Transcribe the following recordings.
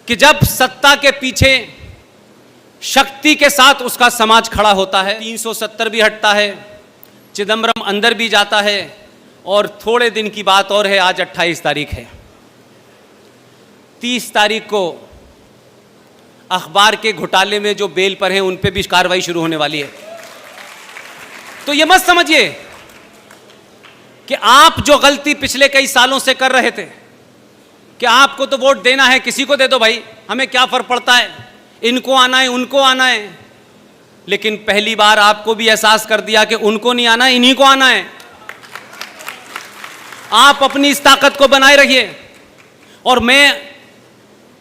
कि जब सत्ता के पीछे शक्ति के साथ उसका समाज खड़ा होता है, 370 भी हटता है, चिदंबरम अंदर भी जाता है, और थोड़े दिन की बात और है, आज 28 तारीख है, 30 तारीख को अखबार के घोटाले में जो बेल पर हैं उन पे भी कार्रवाई शुरू होने वाली है। तो ये मत समझिए कि आप जो गलती पिछले कई सालों से कर रहे थे कि आपको तो वोट देना है, किसी को दे दो भाई, हमें क्या फर्क पड़ता है, इनको आना है उनको आना है, लेकिन पहली बार आपको भी एहसास कर दिया कि उनको नहीं आना, इन्हीं को आना है। आप अपनी इस ताकत को बनाए रखिए। और मैं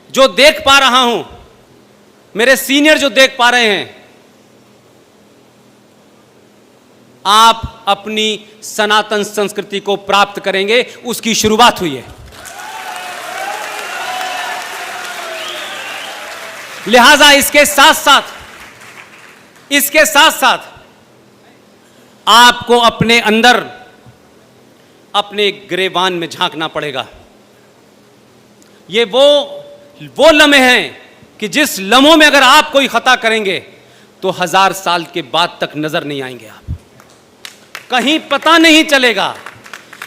जो देख पा रहा हूं, मेरे सीनियर जो देख पा रहे हैं, आप अपनी सनातन संस्कृति को प्राप्त करेंगे, उसकी शुरुआत हुई है। लिहाजा इसके साथ साथ आपको अपने अंदर, अपने गिरेबान में झांकना पड़ेगा। ये वो लम्हे हैं कि जिस लम्हों में अगर आप कोई खता करेंगे तो 1000 साल के बाद तक नजर नहीं आएंगे, आप कहीं पता नहीं चलेगा,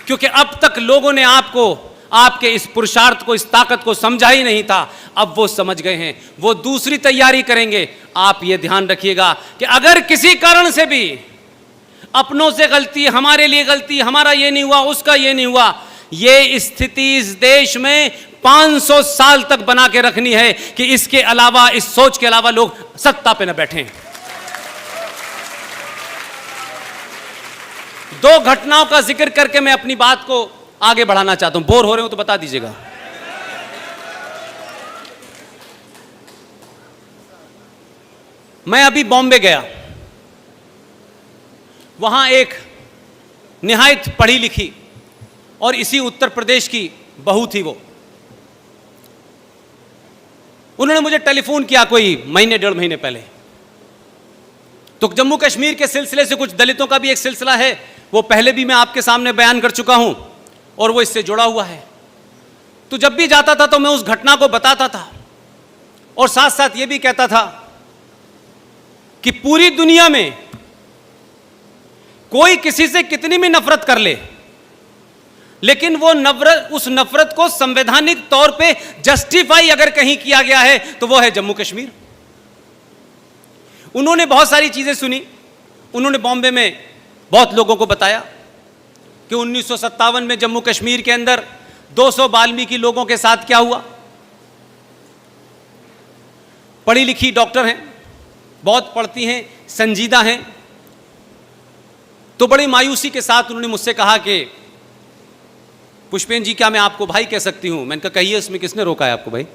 क्योंकि अब तक लोगों ने आपको, आपके इस पुरुषार्थ को, इस ताकत को समझा ही नहीं था। अब वो समझ गए हैं, वो दूसरी तैयारी करेंगे। आप ये ध्यान रखिएगा कि अगर किसी कारण से भी अपनों से गलती, हमारे लिए गलती, हमारा ये नहीं हुआ, उसका ये नहीं हुआ, ये स्थिति इस देश में 500 साल तक बना के रखनी है कि इसके अलावा, इस सोच के अलावा लोग सत्ता पे न बैठें। 2 घटनाओं का जिक्र करके मैं अपनी बात को आगे बढ़ाना चाहता हूं। बोर हो रहे हो तो बता दीजिएगा। मैं अभी बॉम्बे गया, वहां एक निहायत पढ़ी लिखी और इसी उत्तर प्रदेश की बहू थी वो। उन्होंने मुझे टेलीफोन किया कोई महीने 1.5 महीने पहले। तो जम्मू कश्मीर के सिलसिले से कुछ दलितों का भी एक सिलसिला है, वो पहले भी मैं आपके सामने बयान कर चुका हूं और वो इससे जुड़ा हुआ है। तो जब भी जाता था तो मैं उस घटना को बताता था और साथ साथ ये भी कहता था कि पूरी दुनिया में कोई किसी से कितनी भी नफरत कर ले, लेकिन वो नफरत, उस नफरत को संवैधानिक तौर पे जस्टिफाई अगर कहीं किया गया है तो वो है जम्मू कश्मीर। उन्होंने बहुत सारी चीजें सुनी। उन्होंने बॉम्बे में बहुत लोगों को बताया कि 1957 में जम्मू कश्मीर के अंदर 200 वाल्मीकि लोगों के साथ क्या हुआ। पढ़ी लिखी डॉक्टर हैं, बहुत पढ़ती हैं, संजीदा हैं। तो बड़ी मायूसी के साथ उन्होंने मुझसे कहा कि पुष्पेन जी, क्या मैं आपको भाई कह सकती हूं? मैंने कहा कहिए, इसमें किसने रोका है आपको भाई?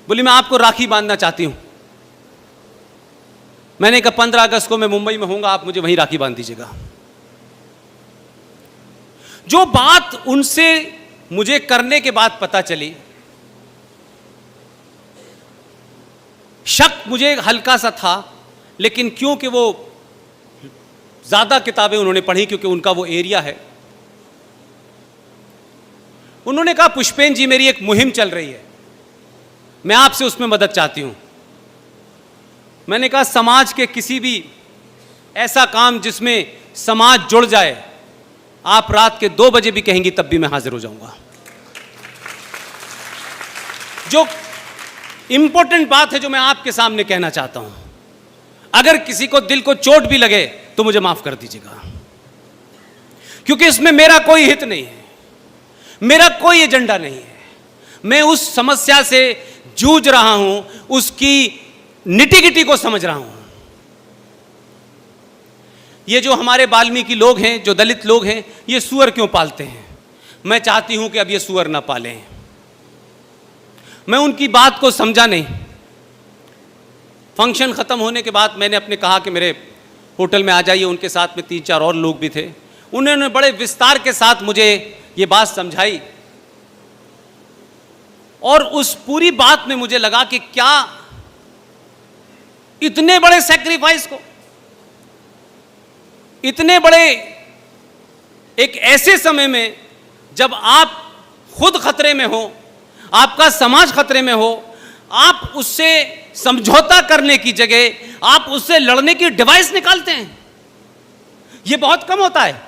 बोली मैं आपको राखी बांधना चाहती हूं। मैंने कहा 15 अगस्त को मैं मुंबई में हूंगा, आप मुझे वहीं राखी बांध दीजिएगा। जो बात उनसे मुझे करने के बाद पता चली, शक मुझे हल्का सा था, लेकिन क्योंकि वो ज्यादा किताबें उन्होंने पढ़ी, क्योंकि उनका वो एरिया है। उन्होंने कहा पुष्पेन जी, मेरी एक मुहिम चल रही है, मैं आपसे उसमें मदद चाहती हूं। मैंने कहा समाज के किसी भी ऐसा काम जिसमें समाज जुड़ जाए, आप रात के 2 बजे भी कहेंगी तब भी मैं हाजिर हो जाऊंगा। जो इंपॉर्टेंट बात है जो मैं आपके सामने कहना चाहता हूं, अगर किसी को दिल को चोट भी लगे तो मुझे माफ कर दीजिएगा, क्योंकि इसमें मेरा कोई हित नहीं है, मेरा कोई एजेंडा नहीं है। मैं उस समस्या से जूझ रहा हूं, उसकी निटी-गिटी को समझ रहा हूं। ये जो हमारे वाल्मीकि लोग हैं, जो दलित लोग हैं, ये सुअर क्यों पालते हैं? मैं चाहती हूं कि अब ये सुअर ना पालें। मैं उनकी बात को समझा नहीं। फंक्शन खत्म होने के बाद मैंने अपने कहा कि मेरे होटल में आ जाइए। उनके साथ में 3-4 और लोग भी थे। उन्होंने बड़े विस्तार के साथ मुझे ये बात समझाई और उस पूरी बात में मुझे लगा कि क्या इतने बड़े सैक्रिफाइस को, इतने बड़े एक ऐसे समय में जब आप खुद खतरे में हो, आपका समाज खतरे में हो, आप उससे समझौता करने की जगह आप उससे लड़ने की डिवाइस निकालते हैं। यह बहुत कम होता है।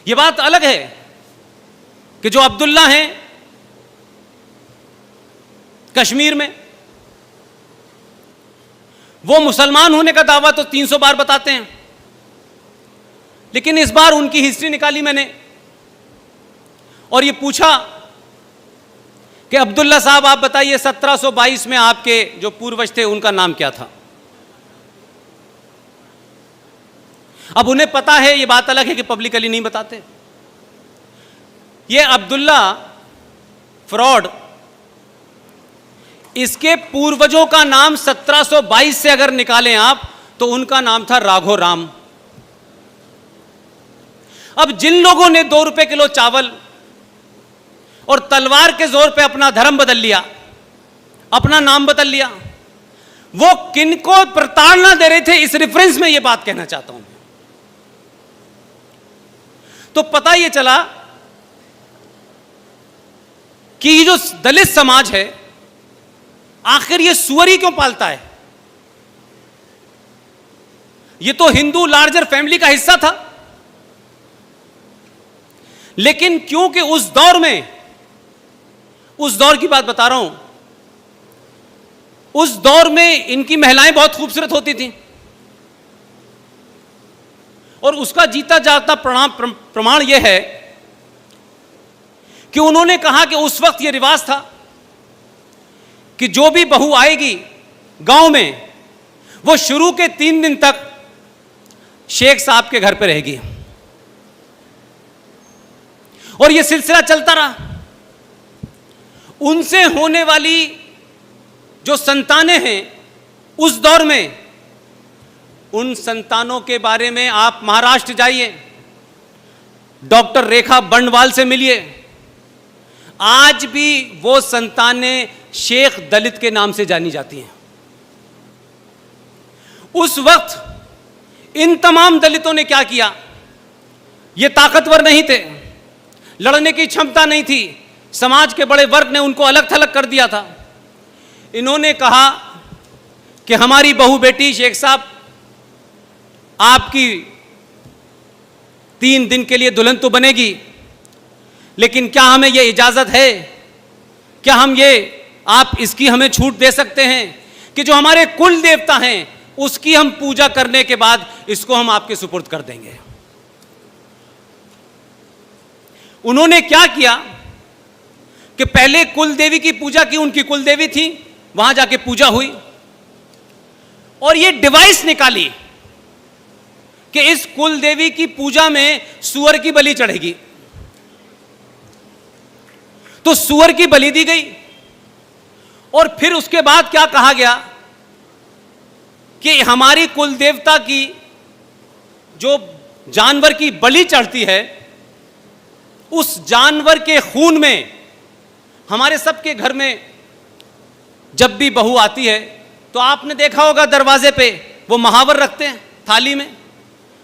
यह बात अलग है कि जो अब्दुल्ला हैं कश्मीर में, वो मुसलमान होने का दावा तो 300 बार बताते हैं, लेकिन इस बार उनकी हिस्ट्री निकाली मैंने और ये पूछा कि अब्दुल्ला साहब आप बताइए 1722 में आपके जो पूर्वज थे उनका नाम क्या था। अब उन्हें पता है, ये बात अलग है कि पब्लिकली नहीं बताते। ये अब्दुल्ला फ्रॉड, इसके पूर्वजों का नाम 1722 से अगर निकालें आप तो उनका नाम था राघो राम। अब जिन लोगों ने 2 रुपए किलो चावल और तलवार के जोर पे अपना धर्म बदल लिया, अपना नाम बदल लिया, वो किनको प्रताड़ना दे रहे थे, इस रेफरेंस में ये बात कहना चाहता हूं। तो पता ये चला कि ये जो दलित समाज है आखिर ये सुअरी क्यों पालता है। ये तो हिंदू लार्जर फैमिली का हिस्सा था, लेकिन क्योंकि उस दौर में, उस दौर की बात बता रहा हूं, उस दौर में इनकी महिलाएं बहुत खूबसूरत होती थीं और उसका जीता जागता प्रमाण यह है कि उन्होंने कहा कि उस वक्त यह रिवाज था कि जो भी बहू आएगी गांव में वो शुरू के 3 दिन तक शेख साहब के घर पे रहेगी और यह सिलसिला चलता रहा। उनसे होने वाली जो संतानें हैं उस दौर में, उन संतानों के बारे में आप महाराष्ट्र जाइए, डॉक्टर रेखा बंडवाल से मिलिए, आज भी वो संतानें शेख दलित के नाम से जानी जाती हैं। उस वक्त इन तमाम दलितों ने क्या किया, ये ताकतवर नहीं थे, लड़ने की क्षमता नहीं थी, समाज के बड़े वर्ग ने उनको अलग थलग कर दिया था। इन्होंने कहा कि हमारी बहू बेटी शेख साहब आपकी 3 दिन के लिए दुल्हन तो बनेगी, लेकिन क्या हमें यह इजाजत है, क्या हम ये आप इसकी हमें छूट दे सकते हैं कि जो हमारे कुल देवता हैं उसकी हम पूजा करने के बाद इसको हम आपके सुपुर्द कर देंगे। उन्होंने क्या किया कि पहले कुल देवी की पूजा की, उनकी कुल देवी थी, वहां जाके पूजा हुई और ये डिवाइस निकाली कि इस कुल देवी की पूजा में सुअर की बलि चढ़ेगी। तो सुअर की बलि दी गई और फिर उसके बाद क्या कहा गया कि हमारी कुल देवता की जो जानवर की बलि चढ़ती है उस जानवर के खून में, हमारे सबके घर में जब भी बहू आती है तो आपने देखा होगा दरवाजे पे वो महावर रखते हैं थाली में,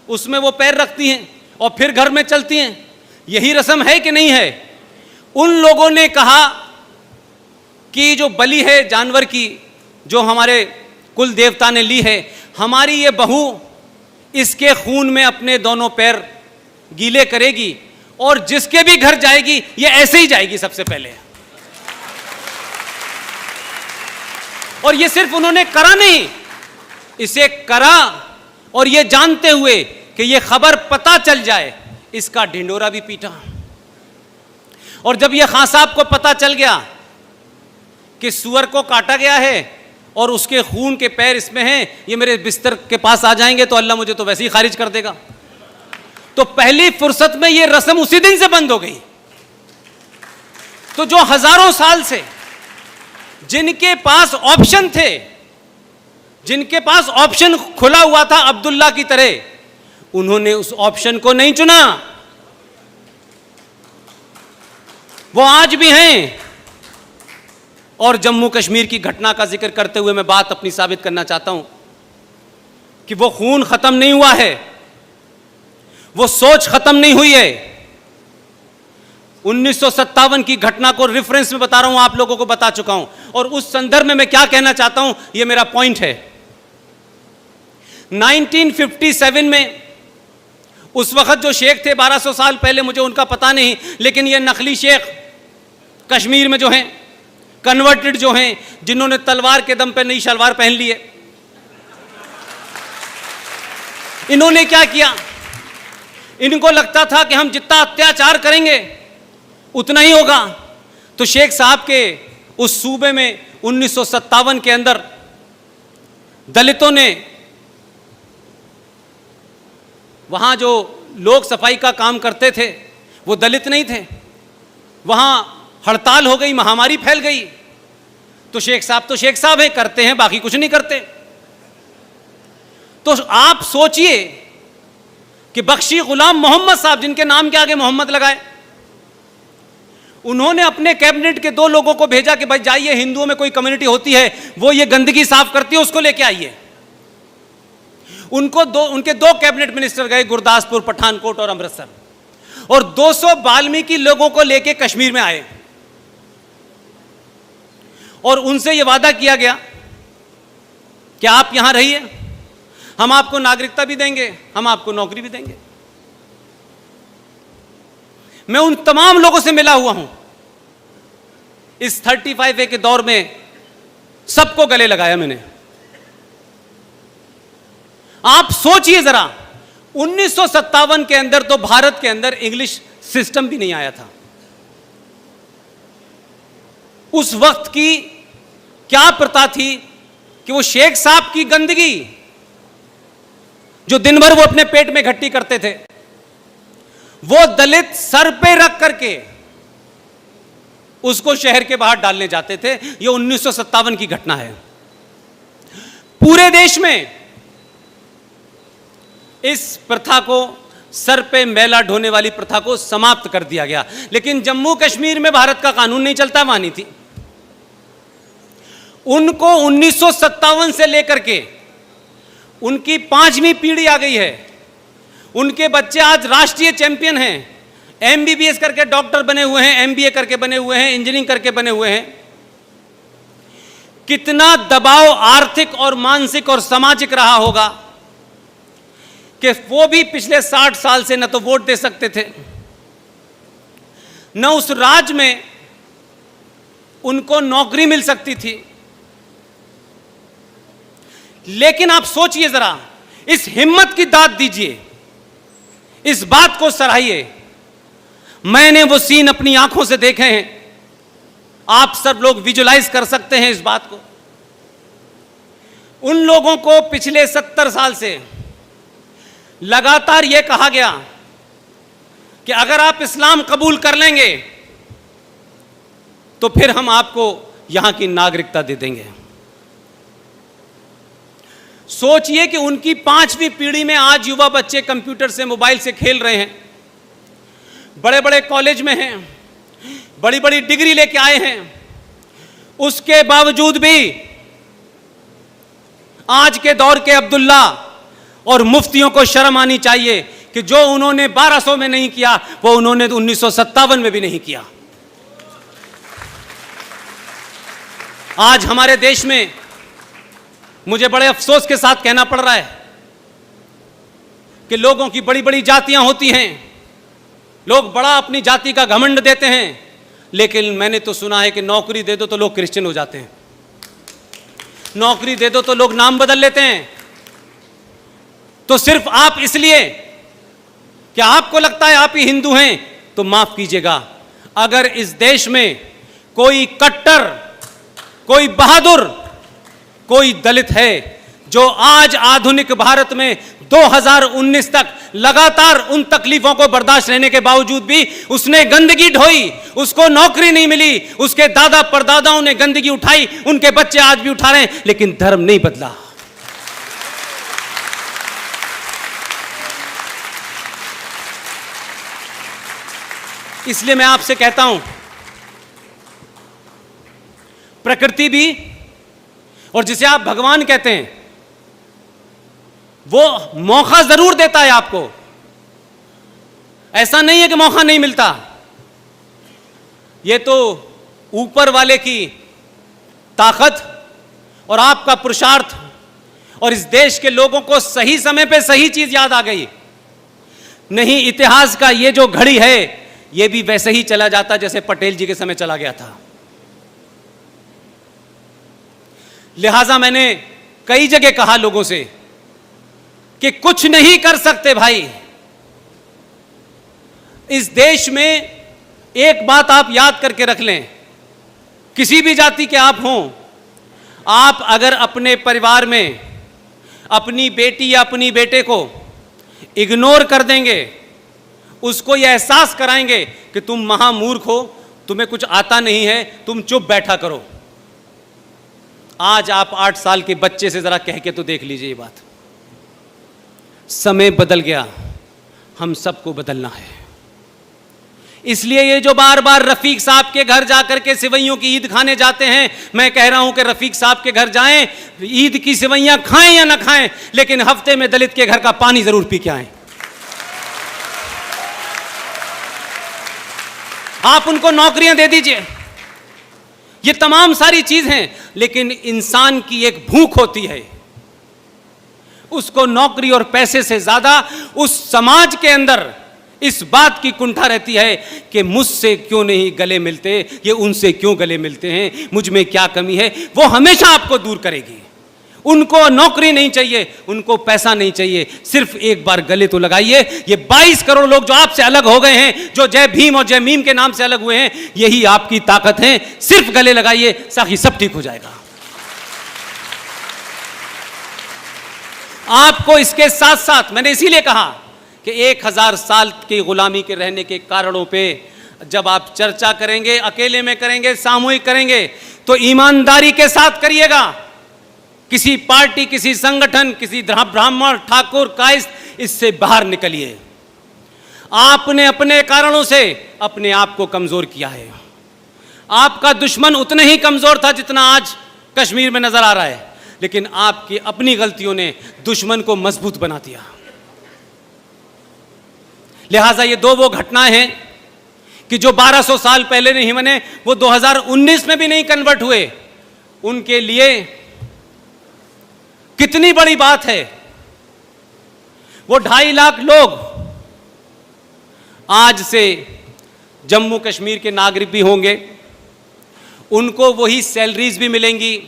उसमें वो पैर रखती हैं और फिर घर में चलती हैं। यही रस्म है कि नहीं है? उन लोगों ने कहा कि जो बलि है जानवर की, जो हमारे कुल देवता ने ली है, हमारी ये बहू इसके खून में अपने दोनों पैर गीले करेगी और जिसके भी घर जाएगी ये ऐसे ही जाएगी सबसे पहले। और ये सिर्फ उन्होंने करा नहीं, इसे करा और ये जानते हुए कि ये खबर पता चल जाए, इसका ढिंडोरा भी पीटा। और जब ये खां साहब को पता चल गया कि सुअर को काटा गया है और उसके खून के पैर इसमें हैं, ये मेरे बिस्तर के पास आ जाएंगे तो अल्लाह मुझे तो वैसे ही खारिज कर देगा, तो पहली फुर्सत में ये रस्म उसी दिन से बंद हो गई। तो जो हजारों साल से जिनके पास ऑप्शन थे, जिनके पास ऑप्शन खुला हुआ था अब्दुल्ला की तरह, उन्होंने उस ऑप्शन को नहीं चुना। वो आज भी हैं। और जम्मू कश्मीर की घटना का जिक्र करते हुए मैं बात अपनी साबित करना चाहता हूं कि वो खून खत्म नहीं हुआ है, वो सोच खत्म नहीं हुई है। 1957 की घटना को रेफरेंस में बता रहा हूं, आप लोगों को बता चुका हूं, और उस संदर्भ में मैं क्या कहना चाहता हूं, यह मेरा पॉइंट है। 1957 में उस वक्त जो शेख थे, 1200 साल पहले, मुझे उनका पता नहीं, लेकिन ये नकली शेख कश्मीर में जो हैं, कन्वर्टेड जो हैं, जिन्होंने तलवार के दम पे नई शलवार पहन ली है, इन्होंने क्या किया, इनको लगता था कि हम जितना अत्याचार करेंगे उतना ही होगा। तो शेख साहब के उस सूबे में 1957 के अंदर दलितों ने, वहां जो लोग सफाई का काम करते थे वो दलित नहीं थे, वहां हड़ताल हो गई, महामारी फैल गई, तो शेख साहब है, करते हैं, बाकी कुछ नहीं करते। तो आप सोचिए कि बख्शी गुलाम मोहम्मद साहब, जिनके नाम के आगे मोहम्मद लगाए, उन्होंने अपने कैबिनेट के 2 लोगों को भेजा कि भाई जाइए, हिंदुओं में कोई कम्युनिटी होती है वो ये गंदगी साफ करती है, उसको लेके आइए। उनके 2 कैबिनेट मिनिस्टर गए गुरदासपुर, पठानकोट और अमृतसर, और 200 वाल्मीकि लोगों को लेके कश्मीर में आए, और उनसे यह वादा किया गया कि आप यहां रहिए, हम आपको नागरिकता भी देंगे, हम आपको नौकरी भी देंगे। मैं उन तमाम लोगों से मिला हुआ हूं, इस 35A के दौर में सबको गले लगाया मैंने। आप सोचिए जरा, 1957 के अंदर तो भारत के अंदर इंग्लिश सिस्टम भी नहीं आया था। उस वक्त की क्या प्रथा थी कि वो शेख साहब की गंदगी जो दिन भर वो अपने पेट में इकट्ठी करते थे, वो दलित सर पे रख करके उसको शहर के बाहर डालने जाते थे। ये 1957 की घटना है। पूरे देश में इस प्रथा को, सर पे मैला ढोने वाली प्रथा को समाप्त कर दिया गया, लेकिन जम्मू कश्मीर में भारत का कानून नहीं चलता, मानी थी। उनको 1957 से लेकर के उनकी 5वीं पीढ़ी आ गई है, उनके बच्चे आज राष्ट्रीय चैंपियन हैं, MBBS करके डॉक्टर बने हुए हैं, MBA करके बने हुए हैं, इंजीनियरिंग करके बने हुए हैं। कितना दबाव आर्थिक और मानसिक और सामाजिक रहा होगा कि वो भी पिछले 60 साल से न तो वोट दे सकते थे, न उस राज्य में उनको नौकरी मिल सकती थी। लेकिन आप सोचिए जरा, इस हिम्मत की दाद दीजिए, इस बात को सराहिए। मैंने वो सीन अपनी आंखों से देखे हैं, आप सब लोग विजुलाइज कर सकते हैं इस बात को। उन लोगों को पिछले 70 साल से लगातार यह कहा गया कि अगर आप इस्लाम कबूल कर लेंगे तो फिर हम आपको यहां की नागरिकता दे देंगे। सोचिए कि उनकी 5वीं पीढ़ी में आज युवा बच्चे कंप्यूटर से, मोबाइल से खेल रहे हैं, बड़े बड़े कॉलेज में हैं, बड़ी बड़ी डिग्री लेके आए हैं। उसके बावजूद भी आज के दौर के अब्दुल्ला और मुफ्तियों को शर्म आनी चाहिए कि जो उन्होंने 1200 में नहीं किया वो उन्होंने 1957 में भी नहीं किया। आज हमारे देश में मुझे बड़े अफसोस के साथ कहना पड़ रहा है कि लोगों की बड़ी बड़ी जातियां होती हैं, लोग बड़ा अपनी जाति का घमंड देते हैं, लेकिन मैंने तो सुना है कि नौकरी दे दो तो लोग क्रिश्चियन हो जाते हैं, नौकरी दे दो तो लोग नाम बदल लेते हैं। तो सिर्फ आप इसलिए कि आपको लगता है आप ही हिंदू हैं, तो माफ कीजिएगा, अगर इस देश में कोई कट्टर, कोई बहादुर, कोई दलित है जो आज आधुनिक भारत में 2019 तक लगातार उन तकलीफों को बर्दाश्त रहने के बावजूद भी उसने गंदगी ढोई, उसको नौकरी नहीं मिली, उसके दादा परदादाओं ने गंदगी उठाई, उनके बच्चे आज भी उठा रहे हैं, लेकिन धर्म नहीं बदला। इसलिए मैं आपसे कहता हूं, प्रकृति भी, और जिसे आप भगवान कहते हैं, वो मौका जरूर देता है आपको। ऐसा नहीं है कि मौका नहीं मिलता। ये तो ऊपर वाले की ताकत और आपका पुरुषार्थ और इस देश के लोगों को सही समय पे सही चीज याद आ गई। नहीं, इतिहास का ये जो घड़ी है ये भी वैसे ही चला जाता जैसे पटेल जी के समय चला गया था। लिहाजा मैंने कई जगह कहा लोगों से कि कुछ नहीं कर सकते भाई। इस देश में एक बात आप याद करके रख लें, किसी भी जाति के आप हों, आप अगर अपने परिवार में अपनी बेटी या अपनी बेटे को इग्नोर कर देंगे, उसको यह एहसास कराएंगे कि तुम महामूर्ख हो, तुम्हें कुछ आता नहीं है, तुम चुप बैठा करो। आज आप 8 साल के बच्चे से जरा कह के तो देख लीजिए ये बात। समय बदल गया, हम सबको बदलना है। इसलिए ये जो बार बार रफीक साहब के घर जाकर के सिवैयों की ईद खाने जाते हैं, मैं कह रहा हूं कि रफीक साहब के घर जाएं, ईद की सिवैयां खाएं या ना खाएं, लेकिन हफ्ते में दलित के घर का पानी जरूर पी के आएं। आप उनको नौकरियां दे दीजिए, ये तमाम सारी चीज हैं, लेकिन इंसान की एक भूख होती है, उसको नौकरी और पैसे से ज्यादा उस समाज के अंदर इस बात की कुंठा रहती है कि मुझसे क्यों नहीं गले मिलते, ये उनसे क्यों गले मिलते हैं, मुझ में क्या कमी है। वो हमेशा आपको दूर करेगी। उनको नौकरी नहीं चाहिए, उनको पैसा नहीं चाहिए, सिर्फ एक बार गले तो लगाइए। ये 22 करोड़ लोग जो आपसे अलग हो गए हैं, जो जय भीम और जय मीम के नाम से अलग हुए हैं, यही आपकी ताकत है। सिर्फ गले लगाइए, साकी सब ठीक हो जाएगा। आपको इसके साथ साथ मैंने इसीलिए कहा कि 1000 साल की गुलामी के रहने के कारणों पे जब आप चर्चा करेंगे, अकेले में करेंगे, सामूहिक करेंगे, तो ईमानदारी के साथ करिएगा। किसी पार्टी, किसी संगठन, किसी ब्राह्मण, ठाकुर, कायस्थ, इससे बाहर निकलिए। आपने अपने कारणों से अपने आप को कमजोर किया है। आपका दुश्मन उतना ही कमजोर था जितना आज कश्मीर में नजर आ रहा है, लेकिन आपकी अपनी गलतियों ने दुश्मन को मजबूत बना दिया। लिहाजा ये वो घटनाएं हैं कि जो 1200 साल पहले नहीं बने, वो 2019 में भी नहीं कन्वर्ट हुए, उनके लिए कितनी बड़ी बात है। वो 2.5 लाख लोग आज से जम्मू कश्मीर के नागरिक भी होंगे, उनको वही सैलरीज भी मिलेंगी,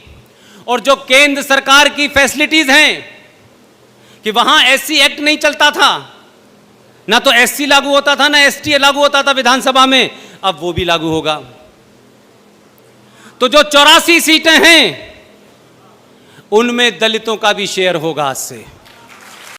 और जो केंद्र सरकार की फैसिलिटीज हैं कि वहां एससी एक्ट नहीं चलता था, ना तो एससी लागू होता था, ना एसटी लागू होता था विधानसभा में, अब वो भी लागू होगा। तो जो 84 सीटें हैं उनमें दलितों का भी शेयर होगा आज से।